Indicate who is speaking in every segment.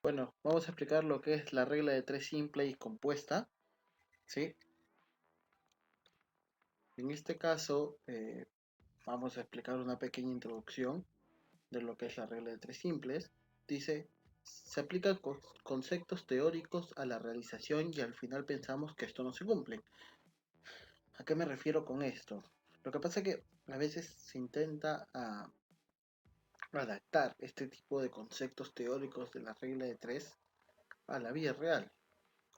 Speaker 1: Bueno, vamos a explicar lo que es la regla de 3 simple y compuesta, ¿sí? En este caso, vamos a explicar una pequeña introducción de lo que es la regla de 3 simples. Dice, se aplican conceptos teóricos a la realización y al final pensamos que esto no se cumple. ¿A qué me refiero con esto? Lo que pasa es que a veces se intenta adaptar este tipo de conceptos teóricos de la regla de 3 a la vida real.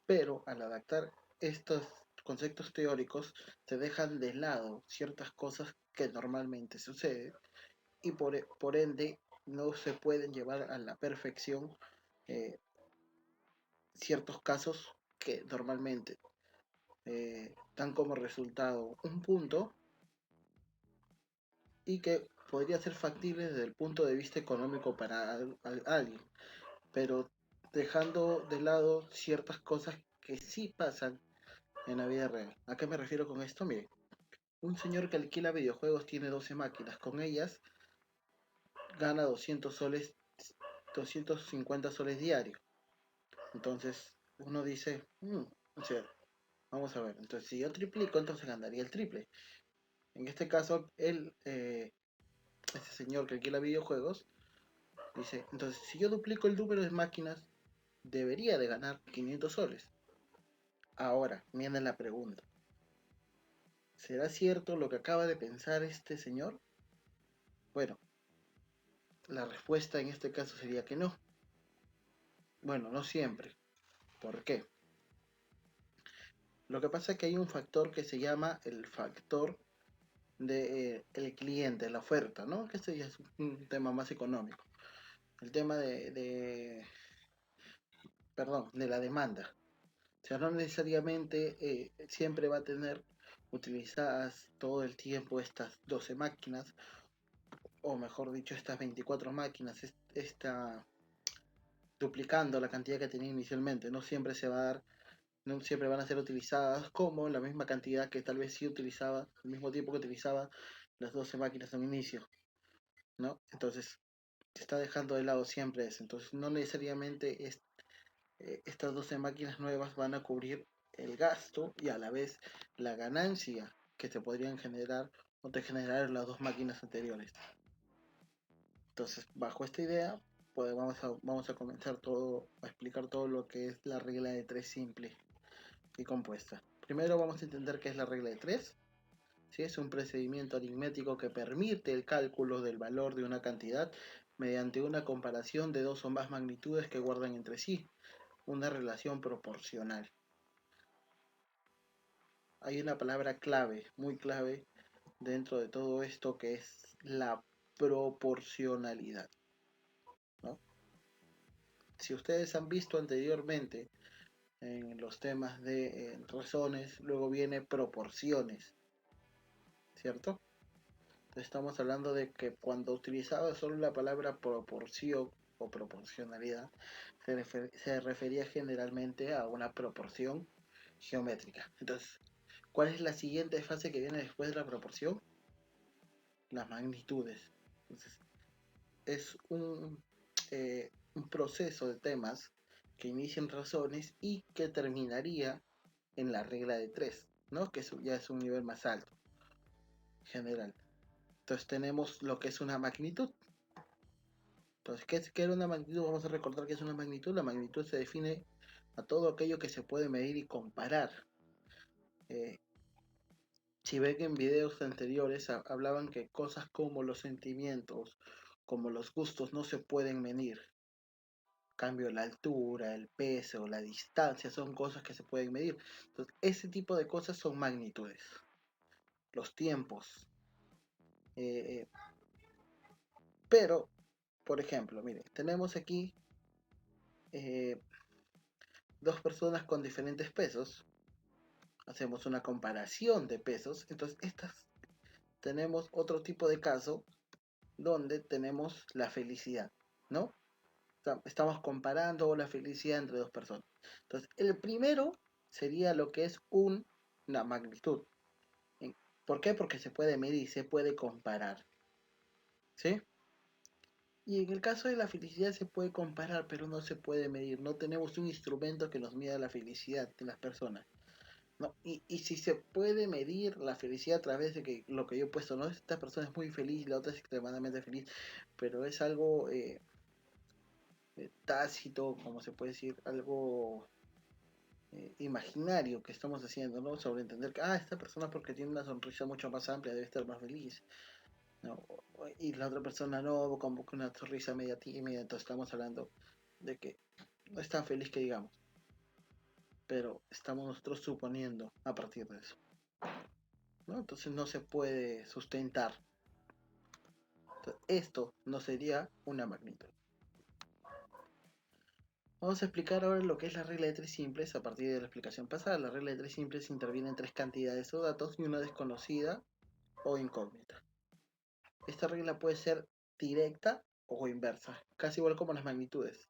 Speaker 1: Pero al adaptar estos conceptos teóricos se dejan de lado ciertas cosas que normalmente suceden y por ende no se pueden llevar a la perfección eh, ciertos casos que normalmente dan como resultado un punto y que podría ser factible desde el punto de vista económico para alguien, pero dejando de lado ciertas cosas que sí pasan en la vida real. ¿A qué me refiero con esto? Mire, un señor que alquila videojuegos tiene 12 máquinas. Con ellas gana 200 soles, 250 soles diarios. Entonces uno dice, o sea, vamos a ver. Entonces si yo triplico, entonces ganaría el triple. En este caso, ese señor que alquila videojuegos, dice, entonces si yo duplico el número de máquinas, debería de ganar 500 soles. Ahora, viene la pregunta. ¿Será cierto lo que acaba de pensar este señor? Bueno, la respuesta en este caso sería que no. Bueno, no siempre. ¿Por qué? Lo que pasa es que hay un factor que se llama el factor de el cliente, la oferta, ¿no? Que este ya es un tema más económico. El tema perdón, de la demanda. O sea, no necesariamente siempre va a tener utilizadas todo el tiempo estas 12 máquinas, o mejor dicho, estas 24 máquinas, esta duplicando la cantidad que tenía inicialmente. No siempre se va a dar, no siempre van a ser utilizadas como la misma cantidad que tal vez sí utilizaba, al mismo tiempo que utilizaba las 12 máquinas en un inicio, ¿no? Entonces, se está dejando de lado siempre eso. Entonces, no necesariamente estas 12 máquinas nuevas van a cubrir el gasto y a la vez la ganancia que se podrían generar o te generaron las dos máquinas anteriores. Entonces, bajo esta idea, pues vamos a comenzar todo, a explicar todo lo que es la regla de 3 simple y compuesta. Primero vamos a entender qué es la regla de 3. ¿Sí? Es un procedimiento aritmético que permite el cálculo del valor de una cantidad mediante una comparación de dos o más magnitudes que guardan entre sí una relación proporcional. Hay una palabra clave, muy clave, dentro de todo esto que es la proporcionalidad, ¿no? Si ustedes han visto anteriormente en los temas de razones, luego viene proporciones, ¿cierto? Entonces estamos hablando de que cuando utilizaba solo la palabra proporción o proporcionalidad, se refería generalmente a una proporción geométrica. Entonces, ¿cuál es la siguiente fase que viene después de la proporción? Las magnitudes. Entonces, es un proceso de temas que inicia en razones y que terminaría en la regla de 3, ¿no? Que eso ya es un nivel más alto, general. Entonces tenemos lo que es una magnitud. Entonces, ¿qué era una magnitud? Vamos a recordar que es una magnitud. La magnitud se define a todo aquello que se puede medir y comparar. Eh, si ven en videos anteriores, hablaban que cosas como los sentimientos, como los gustos, no se pueden medir. Cambio, la altura, el peso, la distancia, son cosas que se pueden medir. Entonces, ese tipo de cosas son magnitudes. Los tiempos. Eh, pero, por ejemplo, mire, tenemos aquí eh, dos personas con diferentes pesos. Hacemos una comparación de pesos. Entonces, tenemos otro tipo de caso donde tenemos la felicidad, ¿no? Estamos comparando la felicidad entre dos personas. Entonces, el primero sería lo que es una magnitud. ¿Por qué? Porque se puede medir, se puede comparar. ¿Sí? Y en el caso de la felicidad se puede comparar, pero no se puede medir. No tenemos un instrumento que nos mida la felicidad de las personas. ¿No? Y si se puede medir la felicidad a través de que lo que yo he puesto, ¿no? Esta persona es muy feliz, la otra es extremadamente feliz, pero es algo tácito, como se puede decir, algo imaginario que estamos haciendo, ¿no? Sobre entender que, esta persona porque tiene una sonrisa mucho más amplia debe estar más feliz, ¿no? Y la otra persona no, como que una sonrisa media tímida, entonces estamos hablando de que no es tan feliz que digamos, pero estamos nosotros suponiendo a partir de eso, ¿no? Entonces no se puede sustentar. Entonces, esto no sería una magnitud. Vamos a explicar ahora lo que es la regla de tres simples a partir de la explicación pasada. La regla de tres simples interviene en tres cantidades o datos y una desconocida o incógnita. Esta regla puede ser directa o inversa, casi igual como las magnitudes,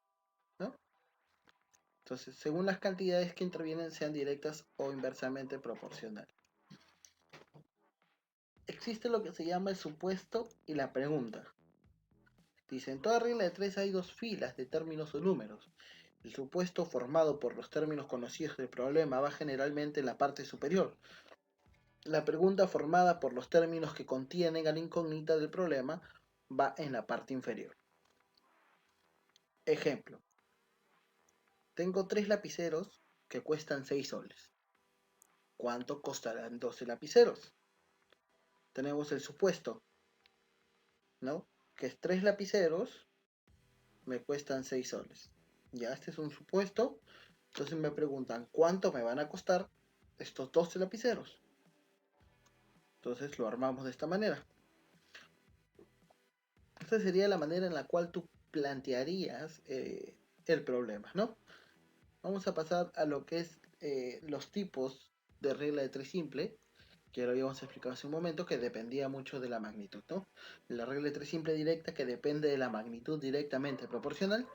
Speaker 1: ¿no? Entonces, según las cantidades que intervienen, sean directas o inversamente proporcionales. Existe lo que se llama el supuesto y la pregunta. Dice, en toda regla de tres hay dos filas de términos o números. El supuesto formado por los términos conocidos del problema va generalmente en la parte superior. La pregunta formada por los términos que contienen a la incógnita del problema va en la parte inferior. Ejemplo. Tengo 3 lapiceros que cuestan 6 soles. ¿Cuánto costarán 12 lapiceros? Tenemos el supuesto, ¿no? Que es 3 lapiceros me cuestan 6 soles. Ya, este es un supuesto. Entonces me preguntan, ¿cuánto me van a costar estos 12 lapiceros? Entonces lo armamos de esta manera. Esta sería la manera en la cual tú plantearías el problema, ¿no? Vamos a pasar a lo que es los tipos de regla de tres simple, que lo habíamos explicado hace un momento, que dependía mucho de la magnitud, ¿no? La regla de tres simple directa, que depende de la magnitud directamente proporcional,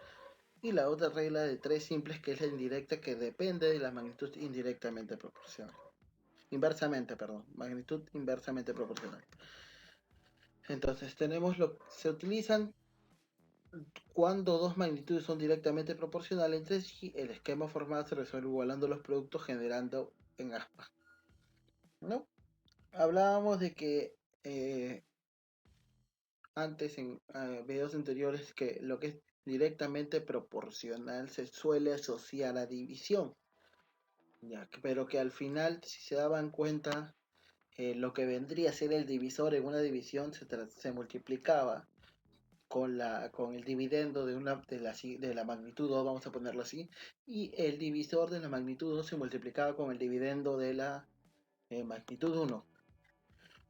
Speaker 1: y la otra regla de tres simples, que es la indirecta, que depende de la magnitud indirectamente proporcional. Inversamente, perdón, magnitud inversamente proporcional. Entonces tenemos se utilizan cuando dos magnitudes son directamente proporcionales entre sí. El esquema formal se resuelve igualando los productos generando en aspa, ¿no? Hablábamos de que antes en videos anteriores que lo que es directamente proporcional se suele asociar a división, ya, pero que al final, si se daban cuenta, lo que vendría a ser el divisor en una división se multiplicaba con el dividendo de la magnitud 2, vamos a ponerlo así, y el divisor de la magnitud 2 se multiplicaba con el dividendo de la magnitud 1,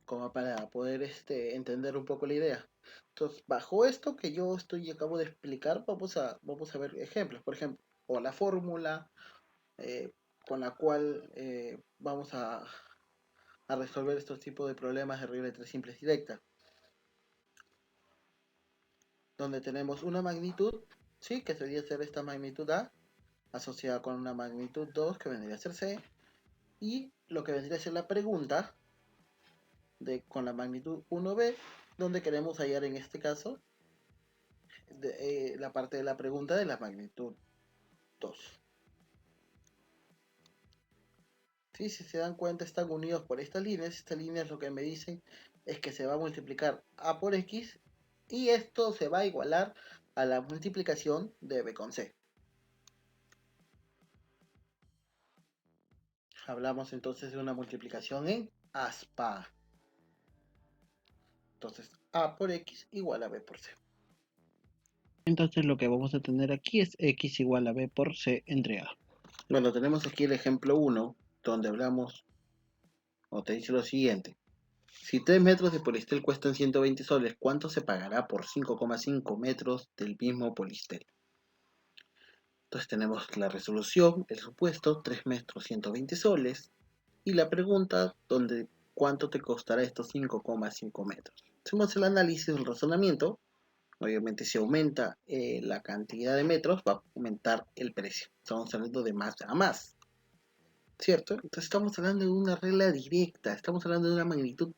Speaker 1: como para poder entender un poco la idea. Entonces, bajo esto que yo acabo de explicar, vamos a ver ejemplos, por ejemplo, o la fórmula con la cual vamos a resolver estos tipos de problemas de regla de tres simples directas, donde tenemos una magnitud, ¿sí? Que debería ser esta magnitud A, asociada con una magnitud 2 que vendría a ser C, y lo que vendría a ser la pregunta con la magnitud 1b, donde queremos hallar en este caso la parte de la pregunta de la magnitud 2. ¿Sí? Si se dan cuenta, están unidos por estas líneas. Estas líneas lo que me dicen es que se va a multiplicar A por X y esto se va a igualar a la multiplicación de B con C. Hablamos entonces de una multiplicación en aspa. Entonces A por X igual a B por C. Entonces lo que vamos a tener aquí es X igual a B por C entre A. Bueno, tenemos aquí el ejemplo 1, donde hablamos, o te dice lo siguiente. Si 3 metros de polistel cuestan 120 soles, ¿cuánto se pagará por 5,5 metros del mismo polistel? Entonces tenemos la resolución, el supuesto, 3 metros 120 soles, y la pregunta, donde ¿cuánto te costará estos 5,5 metros? Hacemos el análisis del razonamiento. Obviamente si aumenta la cantidad de metros, va a aumentar el precio. Estamos hablando de más a más. ¿cierto? Entonces estamos hablando de una regla directa, estamos hablando de una magnitud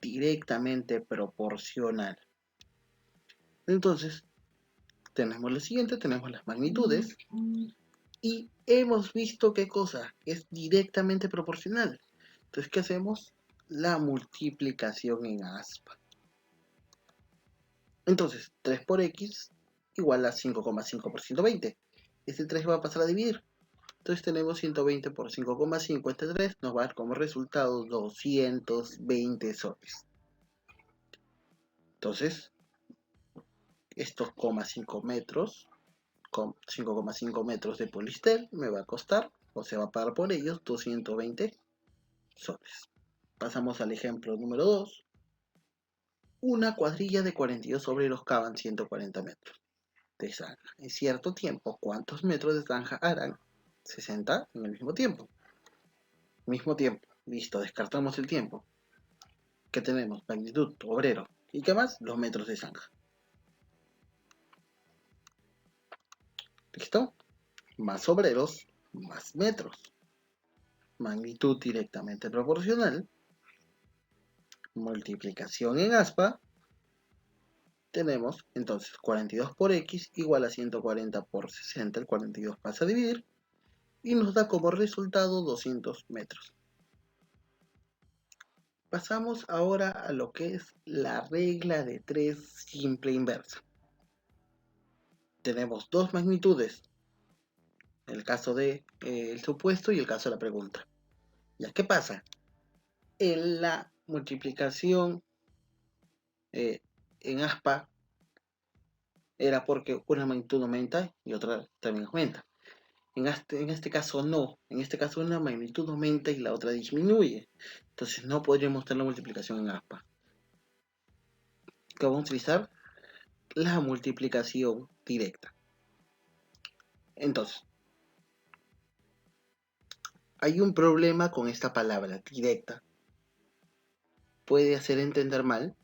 Speaker 1: directamente proporcional. Entonces, tenemos lo siguiente, tenemos las magnitudes y hemos visto qué cosa es directamente proporcional. Entonces, ¿qué hacemos? La multiplicación en aspa. Entonces, 3 por x igual a 5,5 por 120. Este 3 va a pasar a dividir. Entonces tenemos 120 por 5,5, este 3 nos va a dar como resultado 220 soles. Entonces, estos 5,5 metros de polistel me va a costar, o se va a pagar por ellos, 220 soles. Pasamos al ejemplo número 2. Una cuadrilla de 42 obreros cavan 140 metros de zanja. En cierto tiempo, ¿cuántos metros de zanja harán? 60 en el mismo tiempo. Mismo tiempo. Listo, descartamos el tiempo. ¿Qué tenemos? Magnitud, obrero. ¿Y qué más? Los metros de zanja. ¿Listo? Más obreros, más metros. Magnitud directamente proporcional. Multiplicación en aspa. Tenemos entonces 42 por x igual a 140 por 60. El 42 pasa a dividir. Y nos da como resultado 200 metros. Pasamos ahora a lo que es la regla de 3 simple inversa. Tenemos dos magnitudes, el caso del supuesto y el caso de la pregunta. ¿Ya qué pasa? En la multiplicación en aspa era porque una magnitud aumenta y otra también aumenta. En este caso no, en este caso una magnitud aumenta y la otra disminuye. Entonces no podríamos tener la multiplicación en aspa. ¿Qué vamos a utilizar? La multiplicación directa. Entonces, hay un problema con esta palabra, directa. Puede hacer entender mal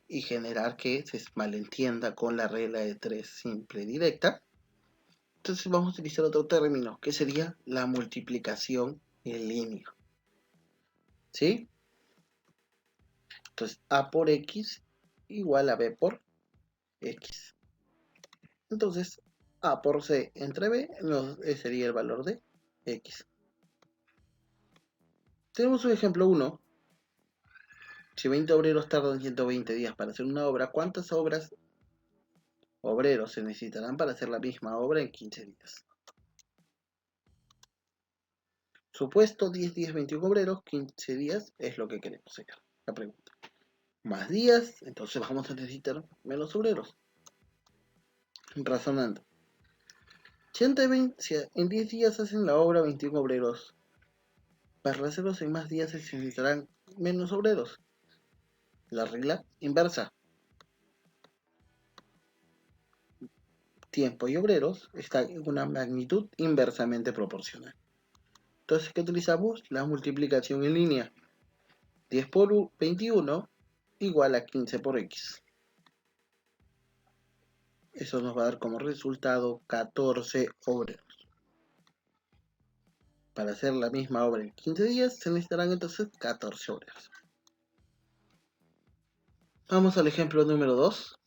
Speaker 1: y generar que se malentienda con la regla de 3 simple directa. Entonces vamos a utilizar otro término, que sería la multiplicación en línea. ¿Sí? Entonces, A por X igual a B por X. Entonces, A por C entre B sería el valor de X. Tenemos un ejemplo 1. Si 20 obreros tardan 120 días para hacer una obra, ¿cuántas obreros se necesitarán para hacer la misma obra en 15 días? Supuesto 10 días, 21 obreros, 15 días es lo que queremos sacar. La pregunta. Más días, entonces vamos a necesitar menos obreros. Razonando. Si en 10 días hacen la obra 21 obreros, para hacerlos en más días se necesitarán menos obreros. La regla inversa. Tiempo y obreros están en una magnitud inversamente proporcional. Entonces, ¿qué utilizamos? La multiplicación en línea. 10 por 21 igual a 15 por x. Eso nos va a dar como resultado 14 obreros. Para hacer la misma obra en 15 días se necesitarán entonces 14 obreros. Vamos al ejemplo número 2.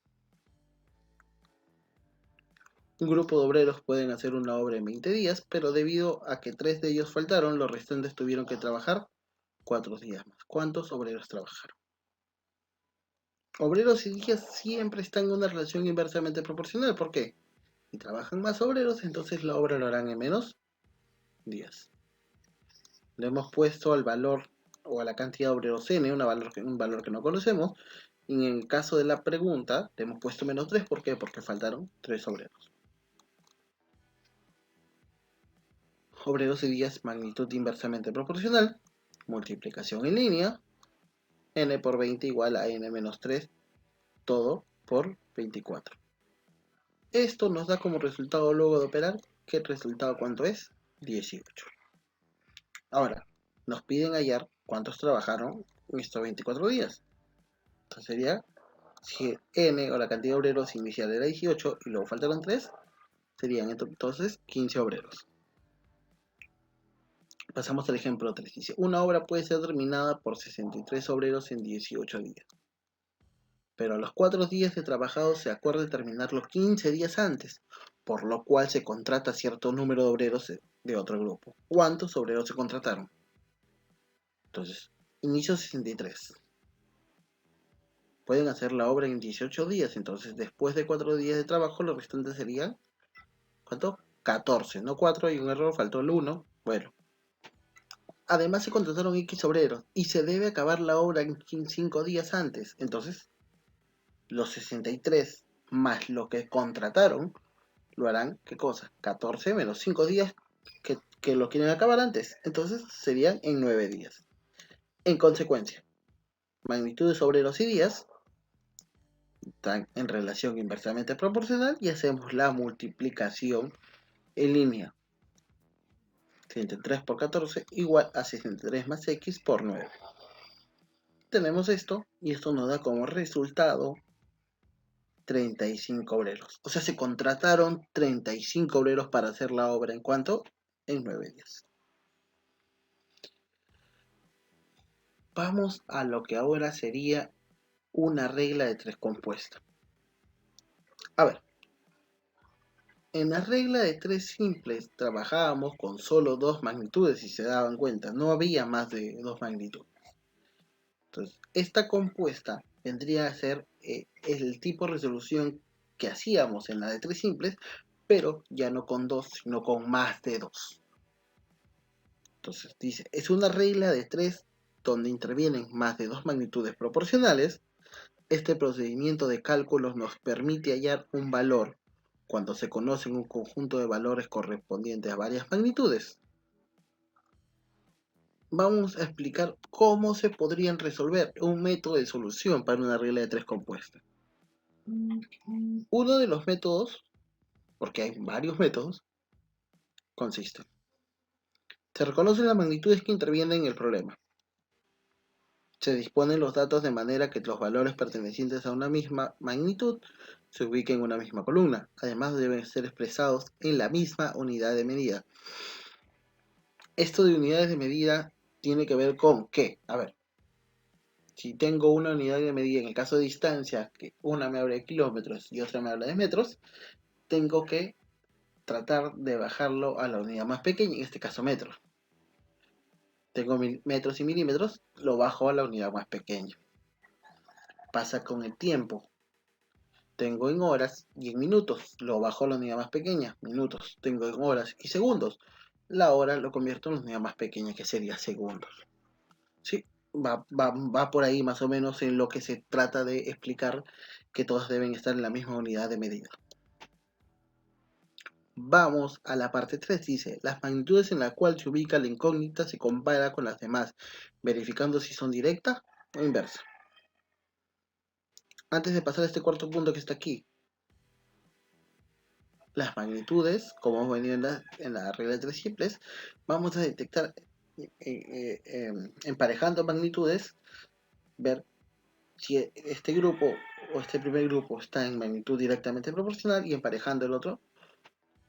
Speaker 1: Un grupo de obreros pueden hacer una obra en 20 días, pero debido a que 3 de ellos faltaron, los restantes tuvieron que trabajar 4 días más. ¿Cuántos obreros trabajaron? Obreros y días siempre están en una relación inversamente proporcional. ¿Por qué? Si trabajan más obreros, entonces la obra lo harán en menos días. Le hemos puesto al valor o a la cantidad de obreros n, un valor que no conocemos. Y en el caso de la pregunta, le hemos puesto menos 3. ¿Por qué? Porque faltaron 3 obreros. Obreros y días, magnitud inversamente proporcional. Multiplicación en línea. N por 20 igual a n menos 3. Todo por 24. Esto nos da como resultado luego de operar, ¿qué resultado cuánto es? 18. Ahora, nos piden hallar cuántos trabajaron en estos 24 días. Entonces sería, si n o la cantidad de obreros inicial era 18 y luego faltaron 3, serían entonces 15 obreros. Pasamos al ejemplo 3. Dice, una obra puede ser terminada por 63 obreros en 18 días. Pero a los 4 días de trabajado se acuerda terminarlo 15 días antes, por lo cual se contrata cierto número de obreros de otro grupo. ¿Cuántos obreros se contrataron? Entonces, inicio 63. Pueden hacer la obra en 18 días, entonces después de 4 días de trabajo, los restantes serían, ¿cuánto? 14, no 4, hay un error, faltó el 1. Bueno, además se contrataron X obreros y se debe acabar la obra en 5 días antes. Entonces, los 63 más lo que contrataron lo harán, ¿qué cosa? 14 menos 5 días que lo quieren acabar antes. Entonces serían en 9 días. En consecuencia, magnitudes obreros y días están en relación inversamente proporcional y hacemos la multiplicación en línea. 63 por 14 igual a 63 más X por 9. Tenemos esto y esto nos da como resultado 35 obreros. O sea, se contrataron 35 obreros para hacer la obra. ¿En cuánto? En 9 días. Vamos a lo que ahora sería una regla de 3 compuesta. A ver, en la regla de 3 simples trabajábamos con solo 2 magnitudes, si se daban cuenta. No había más de 2 magnitudes. Entonces, esta compuesta vendría a ser el tipo de resolución que hacíamos en la de 3 simples, pero ya no con 2, sino con más de 2. Entonces dice, es una regla de 3 donde intervienen más de 2 magnitudes proporcionales. Este procedimiento de cálculos nos permite hallar un valor cuando se conocen un conjunto de valores correspondientes a varias magnitudes. Vamos a explicar cómo se podrían resolver un método de solución para una regla de 3 compuesta. Uno de los métodos, porque hay varios métodos, consiste. Se reconocen las magnitudes que intervienen en el problema. Se disponen los datos de manera que los valores pertenecientes a una misma magnitud se ubiquen en una misma columna. Además, deben ser expresados en la misma unidad de medida. Esto de unidades de medida tiene que ver con ¿qué? A ver, si tengo una unidad de medida en el caso de distancia, que una me habla de kilómetros y otra me habla de metros, tengo que tratar de bajarlo a la unidad más pequeña, en este caso metros. Tengo metros y milímetros, lo bajo a la unidad más pequeña. Pasa con el tiempo. Tengo en horas y en minutos, lo bajo a la unidad más pequeña, minutos. Tengo en horas y segundos, la hora lo convierto en la unidad más pequeña, que sería segundos. Sí, va por ahí más o menos en lo que se trata de explicar que todas deben estar en la misma unidad de medida. Vamos a la parte 3, dice, las magnitudes en la cual se ubica la incógnita se compara con las demás, verificando si son directas o inversas. Antes de pasar a este cuarto punto que está aquí, las magnitudes, como hemos venido en la regla de 3 simples, vamos a detectar emparejando magnitudes, ver si este grupo o este primer grupo está en magnitud directamente proporcional y emparejando el otro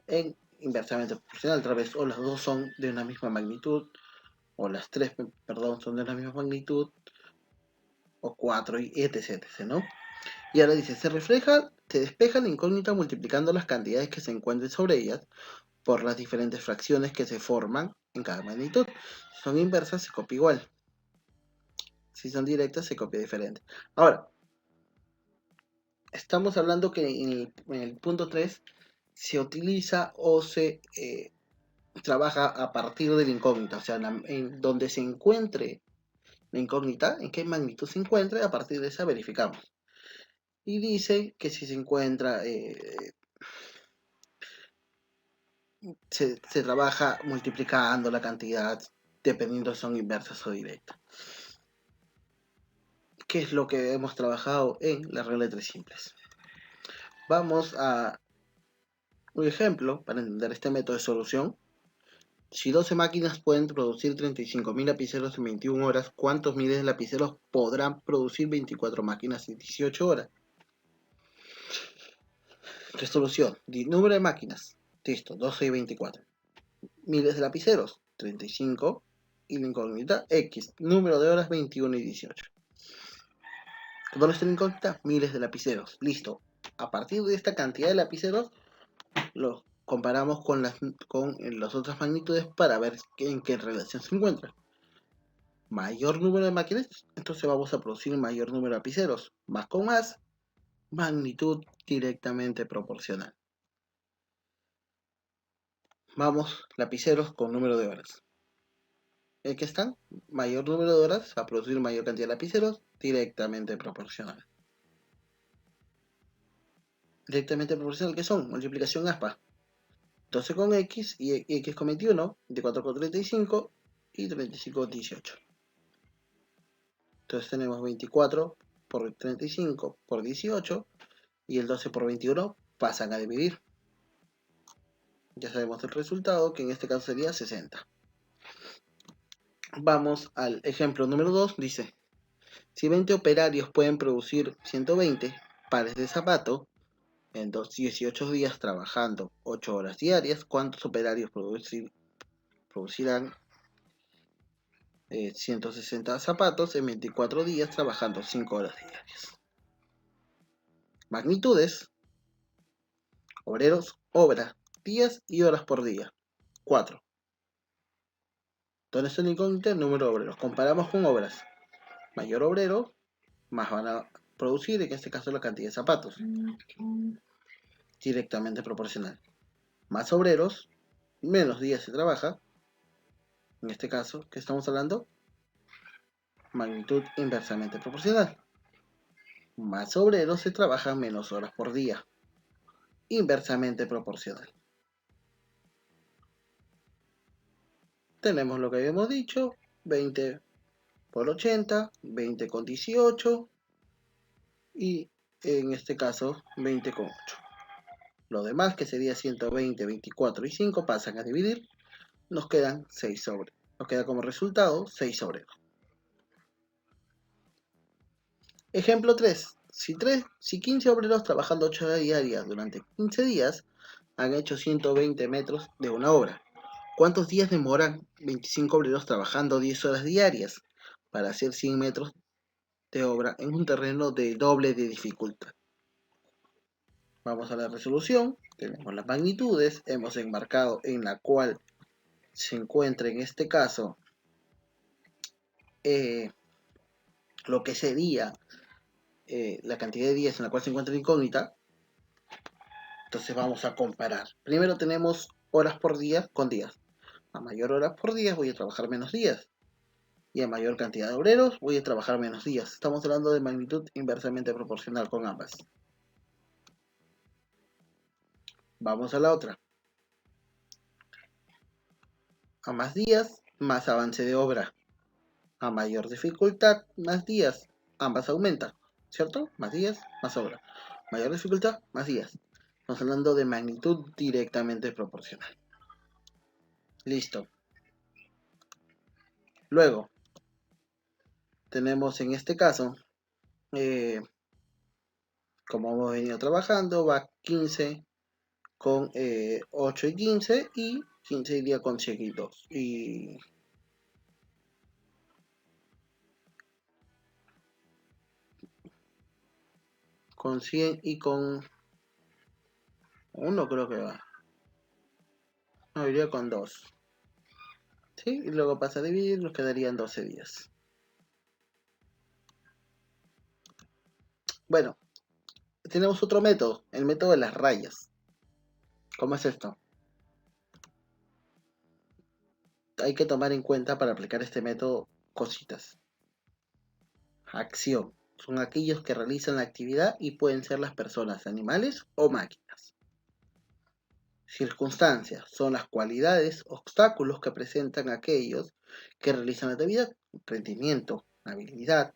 Speaker 1: en inversamente proporcional, otra vez, o las dos son de una misma magnitud, o las tres, perdón, son de una misma magnitud, o cuatro, y etc, ¿no? Y ahora dice, se despeja la incógnita multiplicando las cantidades que se encuentren sobre ellas por las diferentes fracciones que se forman en cada magnitud. Si son inversas, se copia igual. Si son directas, se copia diferente. Ahora, estamos hablando que en el punto 3 se utiliza o se trabaja a partir de la incógnita, o sea, en donde se encuentre la incógnita, en qué magnitud se encuentre, a partir de esa verificamos. Y dice que si se encuentra, se trabaja multiplicando la cantidad, dependiendo si son inversas o directas. ¿Qué es lo que hemos trabajado en la regla de 3 simples? Vamos a un ejemplo para entender este método de solución. Si 12 máquinas pueden producir 35.000 lapiceros en 21 horas, ¿cuántos miles de lapiceros podrán producir 24 máquinas en 18 horas? Resolución. Número de máquinas. Listo, 12 y 24. Miles de lapiceros. 35 y la incógnita X, número de horas 21 y 18. ¿Dónde está la incógnita? Miles de lapiceros. Listo. A partir de esta cantidad de lapiceros, los comparamos con las otras magnitudes para ver en qué relación se encuentran. Mayor número de máquinas, entonces vamos a producir mayor número de lapiceros. Más con más, magnitud directamente proporcional. Vamos, lapiceros con número de horas. ¿Qué están? Mayor número de horas va a producir mayor cantidad de lapiceros directamente proporcional. Directamente proporcional, ¿qué son? Multiplicación aspa. 12 con X y X con 21, 24 con 35 y 35 con 18. Entonces tenemos 24 por 35 por 18 y el 12 por 21 pasan a dividir. Ya sabemos el resultado, que en este caso sería 60. Vamos al ejemplo número 2, dice, si 20 operarios pueden producir 120 pares de zapatos, en 18 días trabajando 8 horas diarias, ¿cuántos operarios producirán 160 zapatos en 24 días trabajando 5 horas diarias? Magnitudes, obreros, obra, días y horas por día. 4. ¿Dónde está la incógnita? El número de obreros. Comparamos con obras. Mayor obrero, más van a producir, en este caso, la cantidad de zapatos. Directamente proporcional. Más obreros, menos días se trabaja. En este caso, ¿qué estamos hablando? Magnitud inversamente proporcional. Más obreros se trabaja menos horas por día. Inversamente proporcional. Tenemos lo que habíamos dicho, 20 por 80, 20 con 18 y en este caso 20 con 8. Lo demás, que sería 120, 24 y 5, pasan a dividir. Nos quedan 6 sobre. Nos queda como resultado 6 obreros. Ejemplo 3. Si 15 obreros trabajando 8 horas diarias durante 15 días han hecho 120 metros de una obra, ¿cuántos días demoran 25 obreros trabajando 10 horas diarias para hacer 100 metros de obra en un terreno de doble de dificultad? Vamos a la resolución. Tenemos las magnitudes. Hemos enmarcado en la cual se encuentra en este caso lo que sería la cantidad de días en la cual se encuentra la incógnita. Entonces vamos a comparar. Primero tenemos horas por día con días. A mayor horas por día voy a trabajar menos días. Y a mayor cantidad de obreros voy a trabajar menos días. Estamos hablando de magnitud inversamente proporcional con ambas. Vamos a la otra. A más días, más avance de obra. A mayor dificultad, más días. Ambas aumentan, ¿cierto? Más días, más obra. Mayor dificultad, más días. Estamos hablando de magnitud directamente proporcional. Listo. Luego, tenemos en este caso, como hemos venido trabajando, va 15 con 8 y 15 y 15 iría con 100 y 2. Y con 100 y con 1 creo que va. No, iría con 2. ¿Sí? Y luego pasa a dividir, nos quedarían 12 días. Bueno, tenemos otro método, el método de las rayas. ¿Cómo es esto? Hay que tomar en cuenta para aplicar este método cositas. Acción. Son aquellos que realizan la actividad y pueden ser las personas, animales o máquinas. Circunstancias. Son las cualidades, obstáculos que presentan aquellos que realizan la actividad. Rendimiento, habilidad,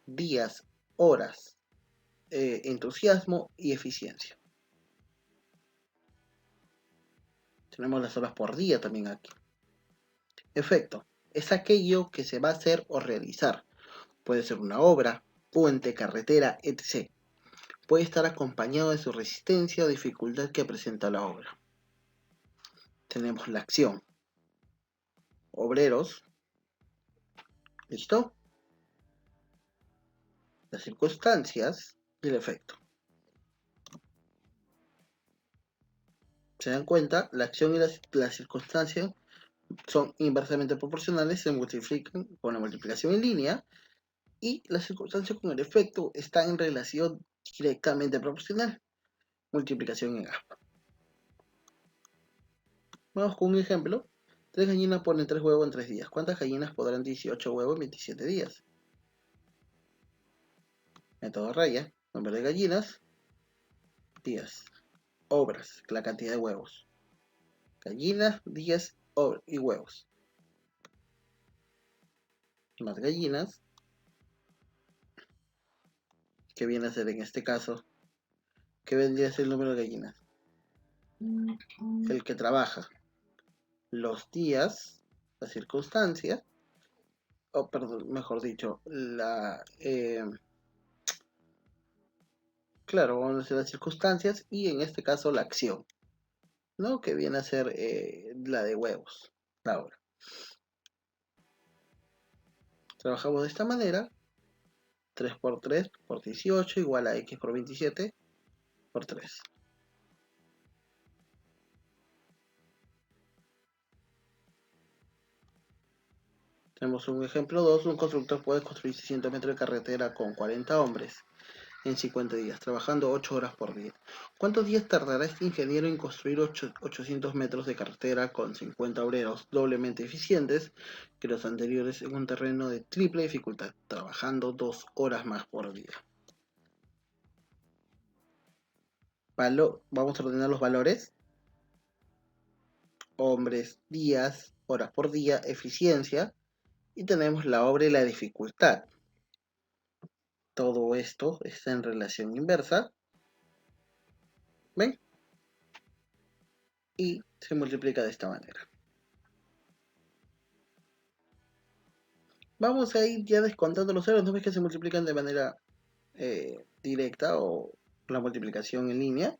Speaker 1: días, horas, entusiasmo y eficiencia. Tenemos las horas por día también aquí. Efecto. Es aquello que se va a hacer o realizar. Puede ser una obra, puente, carretera, etc. Puede estar acompañado de su resistencia o dificultad que presenta la obra. Tenemos la acción. obreros, ¿listo? Las circunstancias y el efecto. ¿Se dan cuenta? La acción y las circunstancias son inversamente proporcionales, se multiplican con la multiplicación en línea, y la circunstancia con el efecto está en relación directamente proporcional, multiplicación en A. Vamos con un ejemplo. 3 gallinas ponen 3 huevos en 3 días. ¿Cuántas gallinas podrán 18 huevos en 27 días? Método raya. Número de gallinas. Días. Obras. La cantidad de huevos. Gallinas, días y huevos. Más gallinas. ¿Qué viene a ser en este caso? ¿Qué vendría a ser el número de gallinas? El que trabaja. Los días. La circunstancia. O perdón, mejor dicho, claro, vamos a decir las circunstancias y en este caso la acción, ¿no? Que viene a ser la de huevos, la hora. Trabajamos de esta manera, 3 por 3 por 18 igual a x por 27 por 3. Tenemos un ejemplo 2, un constructor puede construir 600 metros de carretera con 40 hombres en 50 días, trabajando 8 horas por día. ¿Cuántos días tardará este ingeniero en construir 800 metros de carretera con 50 obreros doblemente eficientes que los anteriores en un terreno de triple dificultad, trabajando 2 horas más por día? Vamos a ordenar los valores. Hombres, días, horas por día, eficiencia. Y tenemos la obra y la dificultad. Todo esto está en relación inversa. ¿Ven? Y se multiplica de esta manera. Vamos a ir ya descontando los ceros. ¿No ves que se multiplican de manera directa o la multiplicación en línea?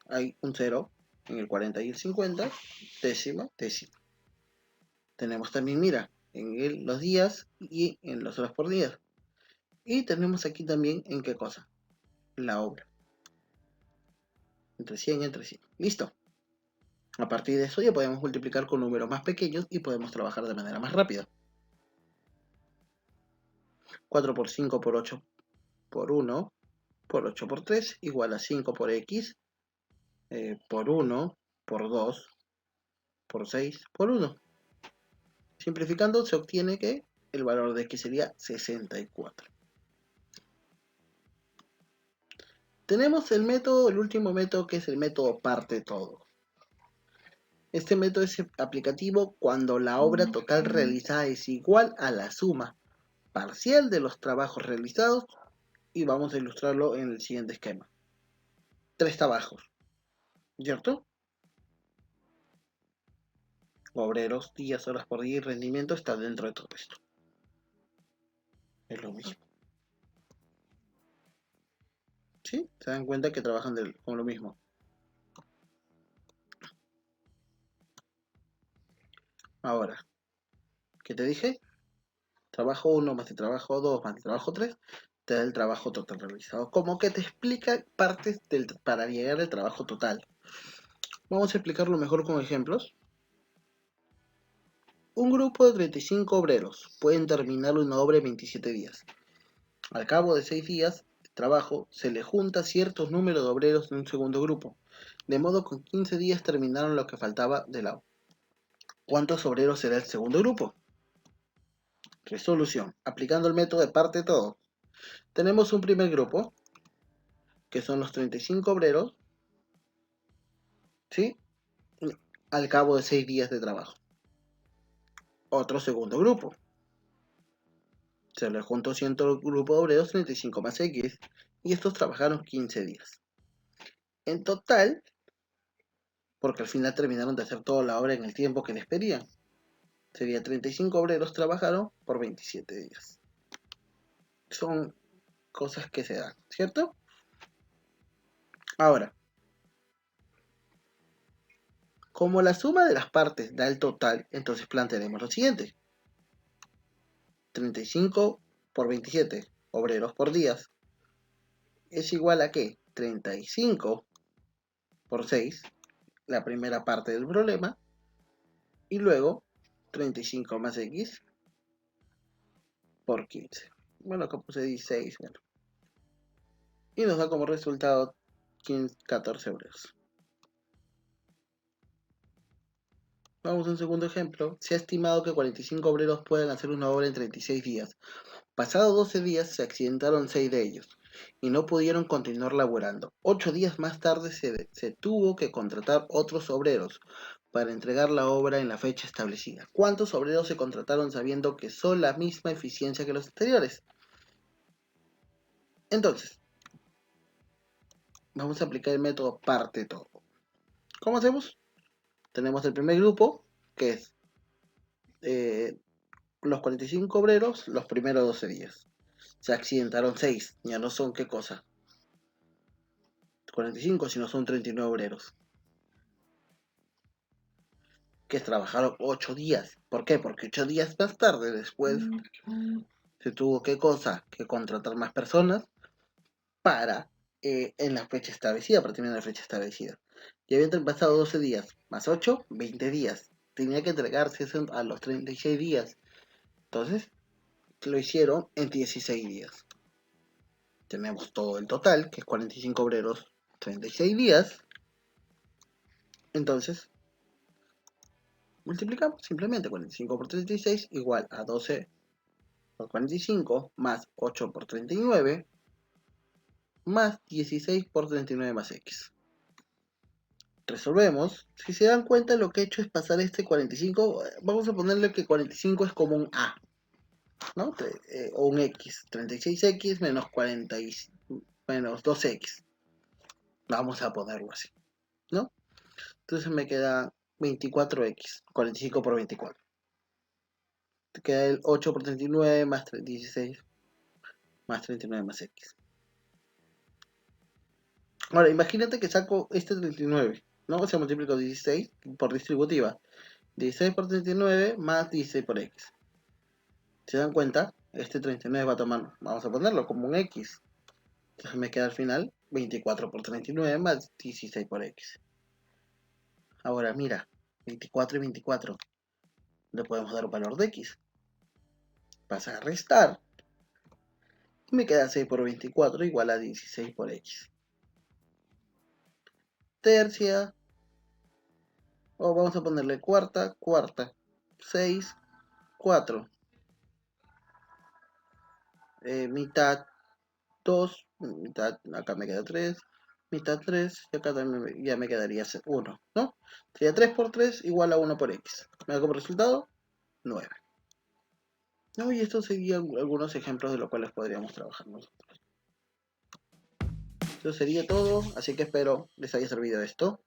Speaker 1: Hay un 0 en el 40 y el 50, décima, décima. Tenemos también, mira, en los días y en las horas por día. Y tenemos aquí también, ¿en qué cosa? La obra. Entre 100 y entre 100. Listo. A partir de eso ya podemos multiplicar con números más pequeños y podemos trabajar de manera más rápida. 4 por 5 por 8 por 1 por 8 por 3 igual a 5 por x por 1 por 2 por 6 por 1. Simplificando se obtiene que el valor de x sería 64. Tenemos el último método, que es el método parte todo. Este método es aplicativo cuando la obra total realizada es igual a la suma parcial de los trabajos realizados, y vamos a ilustrarlo en el siguiente esquema. 3 trabajos, ¿cierto? Obreros, días, horas por día y rendimiento está dentro de todo esto. Es lo mismo. ¿Sí? Se dan cuenta que trabajan con lo mismo. Ahora, ¿qué te dije? Trabajo 1 más el trabajo 2 más el trabajo 3 te da el trabajo total realizado. Como que te explica partes para llegar al trabajo total. Vamos a explicarlo mejor con ejemplos. Un grupo de 35 obreros pueden terminar una obra en 27 días. Al cabo de 6 días de trabajo, se le junta ciertos números de obreros en un segundo grupo, de modo que en 15 días terminaron lo que faltaba de la obra. ¿Cuántos obreros será el segundo grupo? Resolución. Aplicando el método de parte todo. Tenemos un primer grupo, que son los 35 obreros, ¿sí? Al cabo de 6 días de trabajo. Otro segundo grupo. Se le juntó cierto grupo de obreros, 35 más X, y estos trabajaron 15 días. En total, porque al final terminaron de hacer toda la obra en el tiempo que les pedían, sería 35 obreros trabajaron por 27 días. Son cosas que se dan, ¿cierto? Ahora, Como la suma de las partes da el total, entonces plantearemos lo siguiente. 35 por 27 obreros por días es igual a ¿qué? 35 por 6, la primera parte del problema, y luego 35 más x por 15. Bueno, acá puse 16, bueno. Y nos da como resultado 14 obreros. Vamos a un segundo ejemplo. Se ha estimado que 45 obreros pueden hacer una obra en 36 días. Pasados 12 días se accidentaron 6 de ellos y no pudieron continuar laborando. 8 días más tarde se tuvo que contratar otros obreros para entregar la obra en la fecha establecida. ¿Cuántos obreros se contrataron sabiendo que son la misma eficiencia que los anteriores? Entonces, vamos a aplicar el método parte todo. ¿Cómo hacemos? Tenemos el primer grupo, que es los 45 obreros los primeros 12 días. Se accidentaron 6, ya no son qué cosa. 45, sino son 39 obreros. Que trabajaron 8 días. ¿Por qué? Porque 8 días más tarde, después, se tuvo qué cosa, que contratar más personas para en la fecha establecida, para terminar la fecha establecida. Ya habían pasado 12 días, más 8, 20 días. Tenía que entregarse eso a los 36 días. Entonces, lo hicieron en 16 días. Tenemos todo el total, que es 45 obreros, 36 días. Entonces, multiplicamos simplemente 45 por 36 igual a 12 por 45 más 8 por 39 más 16 por 39 más x. Resolvemos. Si se dan cuenta, lo que he hecho es pasar este 45. Vamos a ponerle que 45 es como un a, ¿no? O un x. 36x menos 40 menos 2x. Vamos a ponerlo así, ¿no? Entonces me queda 24x. 45 por 24. Te queda el 8 por 39 más 16 más 39 más x. Ahora, imagínate que saco este 39, ¿no? Se multiplica 16 por distributiva. 16 por 39 más 16 por x. ¿Se dan cuenta? Este 39 va a tomar, vamos a ponerlo como un x. Entonces me queda al final 24 por 39 más 16 por x. Ahora mira, 24 y 24. Le podemos dar un valor de x. Pasa a restar. Y me queda 6 por 24 igual a 16 por x. Tercia. O vamos a ponerle cuarta, cuarta. 6, 4. Mitad 2, mitad, acá me queda 3, mitad 3, y acá también ya me quedaría 1, ¿no? Sería 3 por 3 igual a 1 por x. Me da como resultado 9. ¿No? Y estos serían algunos ejemplos de los cuales podríamos trabajar nosotros. Eso sería todo, así que espero les haya servido esto.